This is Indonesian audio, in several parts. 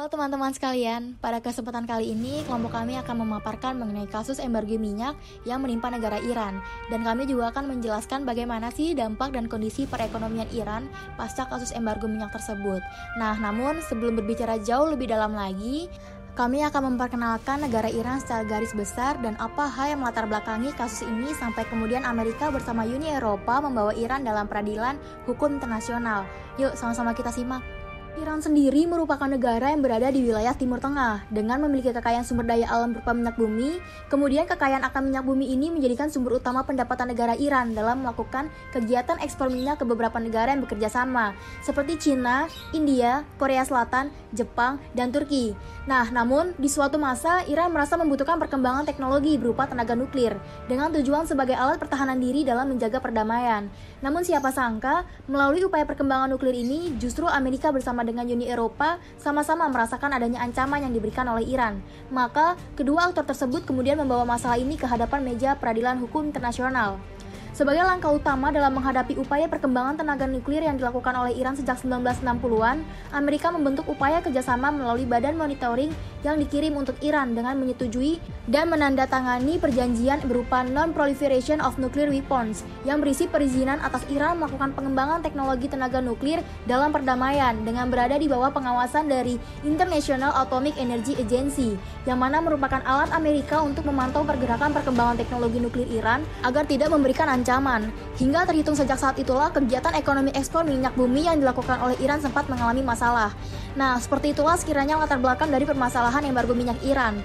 Halo teman-teman sekalian, pada kesempatan kali ini kelompok kami akan memaparkan mengenai kasus embargo minyak yang menimpa negara Iran. Dan kami juga akan menjelaskan bagaimana sih dampak dan kondisi perekonomian Iran pasca kasus embargo minyak tersebut. Namun sebelum berbicara jauh lebih dalam lagi, kami akan memperkenalkan negara Iran secara garis besar dan apa hal yang melatar belakangi kasus ini sampai kemudian Amerika bersama Uni Eropa membawa Iran dalam peradilan hukum internasional. Yuk sama-sama kita simak. Iran sendiri merupakan negara yang berada di wilayah Timur Tengah dengan memiliki kekayaan sumber daya alam berupa minyak bumi. Kemudian kekayaan akan minyak bumi ini menjadikan sumber utama pendapatan negara Iran dalam melakukan kegiatan ekspor minyak ke beberapa negara yang bekerja sama seperti Cina, India, Korea Selatan, Jepang, dan Turki. Namun di suatu masa Iran merasa membutuhkan perkembangan teknologi berupa tenaga nuklir dengan tujuan sebagai alat pertahanan diri dalam menjaga perdamaian. Namun siapa sangka melalui upaya perkembangan nuklir ini justru Amerika bersama dengan Uni Eropa sama-sama merasakan adanya ancaman yang diberikan oleh Iran. Maka, kedua aktor tersebut kemudian membawa masalah ini ke hadapan meja peradilan hukum internasional. Sebagai langkah utama dalam menghadapi upaya perkembangan tenaga nuklir yang dilakukan oleh Iran sejak 1960-an, Amerika membentuk upaya kerjasama melalui badan monitoring yang dikirim untuk Iran dengan menyetujui dan menandatangani perjanjian berupa Non-Proliferation of Nuclear Weapons yang berisi perizinan atas Iran melakukan pengembangan teknologi tenaga nuklir dalam perdamaian dengan berada di bawah pengawasan dari International Atomic Energy Agency, yang mana merupakan alat Amerika untuk memantau pergerakan perkembangan teknologi nuklir Iran agar tidak memberikan ancaman. Hingga terhitung sejak saat itulah kegiatan ekonomi ekspor minyak bumi yang dilakukan oleh Iran sempat mengalami masalah. Seperti itulah sekiranya latar belakang dari permasalahan embargo minyak Iran.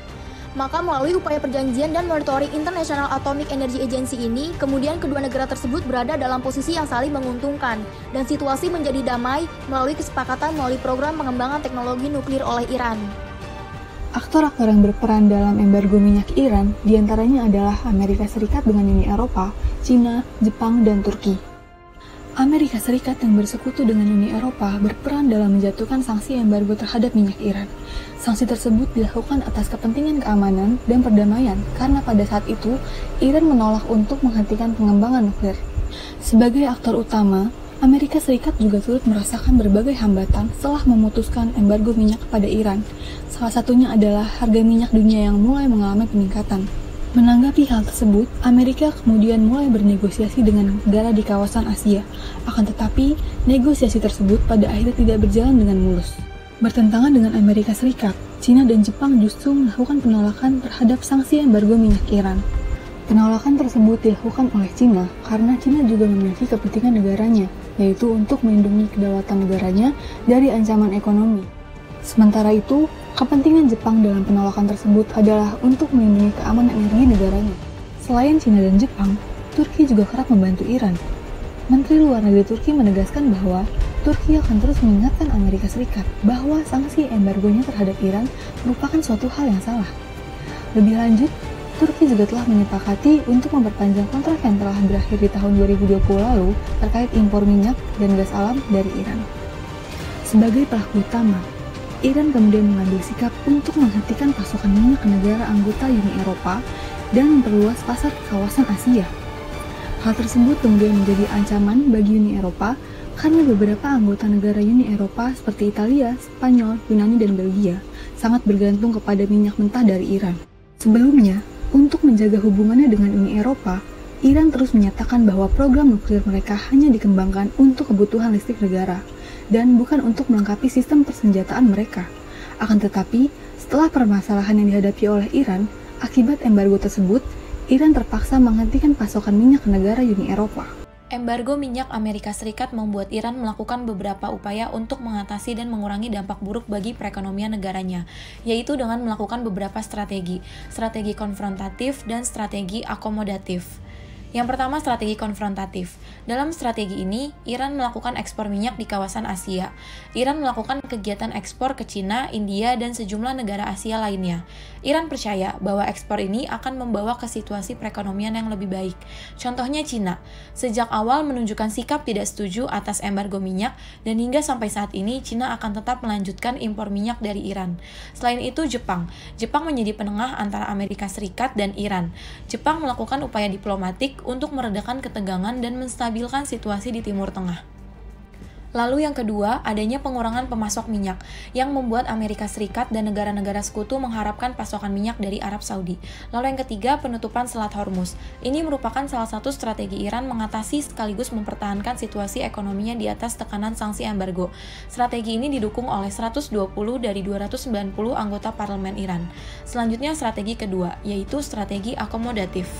Maka melalui upaya perjanjian dan monitoring International Atomic Energy Agency ini, kemudian kedua negara tersebut berada dalam posisi yang saling menguntungkan dan situasi menjadi damai melalui kesepakatan melalui program pengembangan teknologi nuklir oleh Iran. Aktor-aktor yang berperan dalam embargo minyak Iran diantaranya adalah Amerika Serikat dengan Uni Eropa, Cina, Jepang, dan Turki. Amerika Serikat yang bersekutu dengan Uni Eropa berperan dalam menjatuhkan sanksi embargo terhadap minyak Iran. Sanksi tersebut dilakukan atas kepentingan keamanan dan perdamaian karena pada saat itu Iran menolak untuk menghentikan pengembangan nuklir. Sebagai aktor utama, Amerika Serikat juga turut merasakan berbagai hambatan setelah memutuskan embargo minyak kepada Iran. Salah satunya adalah harga minyak dunia yang mulai mengalami peningkatan. Menanggapi hal tersebut, Amerika kemudian mulai bernegosiasi dengan negara di kawasan Asia. Akan tetapi, negosiasi tersebut pada akhirnya tidak berjalan dengan mulus. Bertentangan dengan Amerika Serikat, Cina dan Jepang justru melakukan penolakan terhadap sanksi embargo minyak Iran. Penolakan tersebut dilakukan oleh Cina karena Cina juga memiliki kepentingan negaranya, yaitu untuk melindungi kedaulatan negaranya dari ancaman ekonomi. Sementara itu, kepentingan Jepang dalam penolakan tersebut adalah untuk melindungi keamanan energi negaranya. Selain Cina dan Jepang, Turki juga kerap membantu Iran. Menteri Luar Negeri Turki menegaskan bahwa Turki akan terus mengingatkan Amerika Serikat bahwa sanksi embargonya terhadap Iran merupakan suatu hal yang salah. Lebih lanjut, Turki juga telah menyepakati untuk memperpanjang kontrak yang telah berakhir di tahun 2020 lalu terkait impor minyak dan gas alam dari Iran. Sebagai pelaku utama, Iran kemudian mengambil sikap untuk menghentikan pasokan minyak ke negara anggota Uni Eropa dan memperluas pasar ke kawasan Asia. Hal tersebut kemudian menjadi ancaman bagi Uni Eropa karena beberapa anggota negara Uni Eropa seperti Italia, Spanyol, Yunani, dan Belgia sangat bergantung kepada minyak mentah dari Iran. Sebelumnya, untuk menjaga hubungannya dengan Uni Eropa, Iran terus menyatakan bahwa program nuklir mereka hanya dikembangkan untuk kebutuhan listrik negara dan bukan untuk melengkapi sistem persenjataan mereka. Akan tetapi, setelah permasalahan yang dihadapi oleh Iran, akibat embargo tersebut, Iran terpaksa menghentikan pasokan minyak ke negara Uni Eropa. Embargo minyak Amerika Serikat membuat Iran melakukan beberapa upaya untuk mengatasi dan mengurangi dampak buruk bagi perekonomian negaranya, yaitu dengan melakukan beberapa strategi konfrontatif dan strategi akomodatif. Yang pertama, strategi konfrontatif. Dalam strategi ini, Iran melakukan ekspor minyak di kawasan Asia. Iran melakukan kegiatan ekspor ke Cina, India, dan sejumlah negara Asia lainnya. Iran percaya bahwa ekspor ini akan membawa ke situasi perekonomian yang lebih baik. Contohnya Cina, sejak awal menunjukkan sikap tidak setuju atas embargo minyak, dan hingga sampai saat ini Cina akan tetap melanjutkan impor minyak dari Iran. Selain itu, Jepang menjadi penengah antara Amerika Serikat dan Iran. Jepang melakukan upaya diplomatik untuk meredakan ketegangan dan menstabilkan situasi di Timur Tengah. Lalu yang kedua, adanya pengurangan pemasok minyak, yang membuat Amerika Serikat dan negara-negara sekutu mengharapkan pasokan minyak dari Arab Saudi. Lalu yang ketiga, penutupan Selat Hormuz. Ini merupakan salah satu strategi Iran mengatasi sekaligus mempertahankan situasi ekonominya di atas tekanan sanksi embargo. Strategi ini didukung oleh 120 dari 290 anggota parlemen Iran. Selanjutnya strategi kedua, yaitu strategi akomodatif.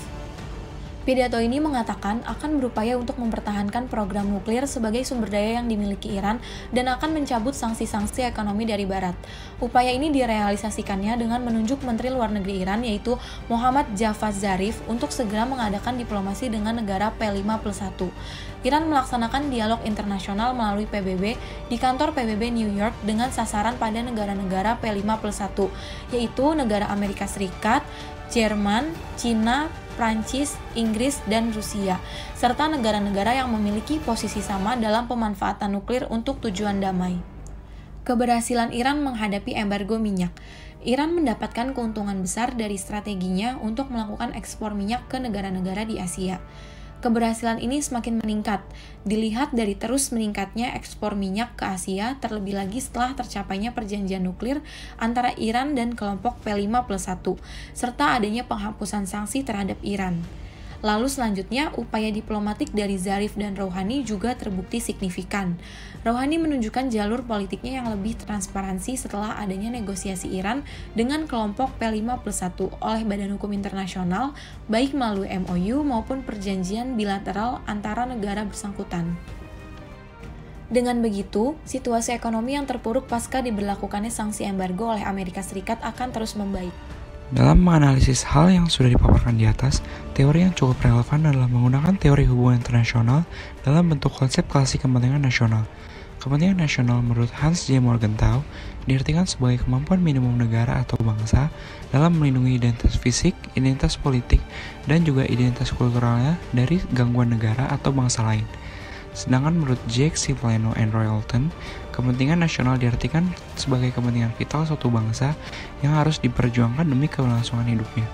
Pidato ini mengatakan akan berupaya untuk mempertahankan program nuklir sebagai sumber daya yang dimiliki Iran dan akan mencabut sanksi-sanksi ekonomi dari Barat. Upaya ini direalisasikannya dengan menunjuk Menteri Luar Negeri Iran yaitu Mohammad Javad Zarif untuk segera mengadakan diplomasi dengan negara P5+1. Iran melaksanakan dialog internasional melalui PBB di kantor PBB New York dengan sasaran pada negara-negara P5+1, yaitu negara Amerika Serikat, Jerman, Cina, Prancis, Inggris, dan Rusia, serta negara-negara yang memiliki posisi sama dalam pemanfaatan nuklir untuk tujuan damai. Keberhasilan Iran menghadapi embargo minyak. Iran mendapatkan keuntungan besar dari strateginya untuk melakukan ekspor minyak ke negara-negara di Asia. Keberhasilan ini semakin meningkat, dilihat dari terus meningkatnya ekspor minyak ke Asia, terlebih lagi setelah tercapainya perjanjian nuklir antara Iran dan kelompok P5+1, serta adanya penghapusan sanksi terhadap Iran. Lalu selanjutnya, upaya diplomatik dari Zarif dan Rouhani juga terbukti signifikan. Rouhani menunjukkan jalur politiknya yang lebih transparansi setelah adanya negosiasi Iran dengan kelompok P5+1 oleh Badan Hukum Internasional, baik melalui MOU maupun perjanjian bilateral antara negara bersangkutan. Dengan begitu, situasi ekonomi yang terpuruk pasca diberlakukannya sanksi embargo oleh Amerika Serikat akan terus membaik. Dalam menganalisis hal yang sudah dipaparkan di atas, teori yang cukup relevan adalah menggunakan teori hubungan internasional dalam bentuk konsep klasik kepentingan nasional. Kepentingan nasional menurut Hans J. Morgenthau diartikan sebagai kemampuan minimum negara atau bangsa dalam melindungi identitas fisik, identitas politik, dan juga identitas kulturalnya dari gangguan negara atau bangsa lain. Sedangkan menurut Jake C. Plano and Royalton, kepentingan nasional diartikan sebagai kepentingan vital suatu bangsa yang harus diperjuangkan demi kelangsungan hidupnya.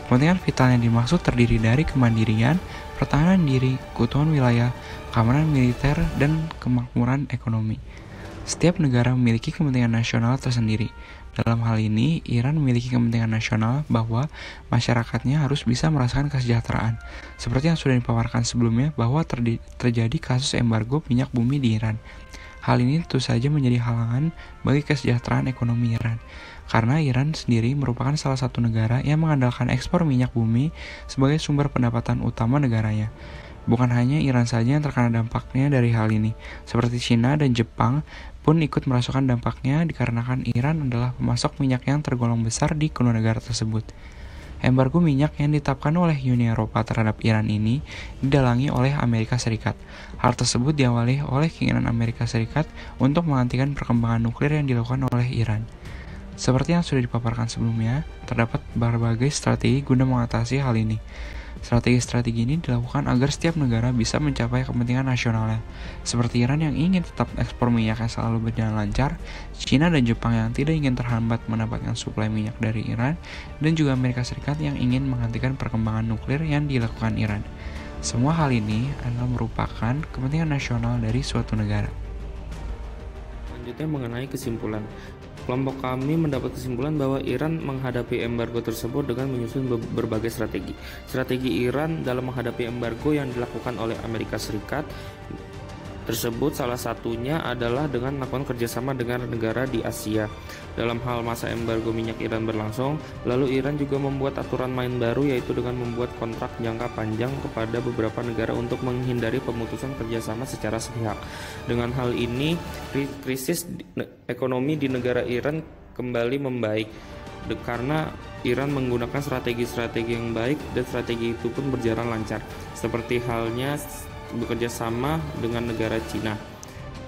Kepentingan vital yang dimaksud terdiri dari kemandirian, pertahanan diri, keutuhan wilayah, keamanan militer, dan kemakmuran ekonomi. Setiap negara memiliki kepentingan nasional tersendiri. Dalam hal ini, Iran memiliki kepentingan nasional bahwa masyarakatnya harus bisa merasakan kesejahteraan. Seperti yang sudah dipaparkan sebelumnya bahwa terjadi kasus embargo minyak bumi di Iran. Hal ini tentu saja menjadi halangan bagi kesejahteraan ekonomi Iran. Karena Iran sendiri merupakan salah satu negara yang mengandalkan ekspor minyak bumi sebagai sumber pendapatan utama negaranya. Bukan hanya Iran saja yang terkena dampaknya dari hal ini, seperti Cina dan Jepang pun ikut merasakan dampaknya dikarenakan Iran adalah pemasok minyak yang tergolong besar di kedua negara tersebut. Embargo minyak yang ditetapkan oleh Uni Eropa terhadap Iran ini didalangi oleh Amerika Serikat. Hal tersebut diawali oleh keinginan Amerika Serikat untuk menghentikan perkembangan nuklir yang dilakukan oleh Iran. Seperti yang sudah dipaparkan sebelumnya, terdapat berbagai strategi guna mengatasi hal ini. Strategi-strategi ini dilakukan agar setiap negara bisa mencapai kepentingan nasionalnya, seperti Iran yang ingin tetap ekspor minyak yang selalu berjalan lancar, Cina dan Jepang yang tidak ingin terhambat mendapatkan suplai minyak dari Iran, dan juga Amerika Serikat yang ingin menghentikan perkembangan nuklir yang dilakukan Iran. Semua hal ini adalah merupakan kepentingan nasional dari suatu negara. Selanjutnya mengenai kesimpulan. Kelompok kami mendapat kesimpulan bahwa Iran menghadapi embargo tersebut dengan menyusun berbagai strategi. Strategi Iran dalam menghadapi embargo yang dilakukan oleh Amerika Serikat tersebut salah satunya adalah dengan melakukan kerjasama dengan negara di Asia. Dalam hal masa embargo minyak Iran berlangsung, lalu Iran juga membuat aturan main baru yaitu dengan membuat kontrak jangka panjang kepada beberapa negara untuk menghindari pemutusan kerjasama secara sepihak. Dengan hal ini, krisis ekonomi di negara Iran kembali membaik karena Iran menggunakan strategi-strategi yang baik dan strategi itu pun berjalan lancar. Seperti halnya bekerja sama dengan negara Cina.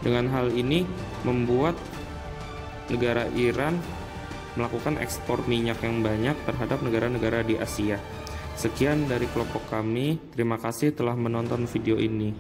Dengan hal ini membuat negara Iran melakukan ekspor minyak yang banyak terhadap negara-negara di Asia. Sekian dari kelompok kami. Terima kasih telah menonton video ini.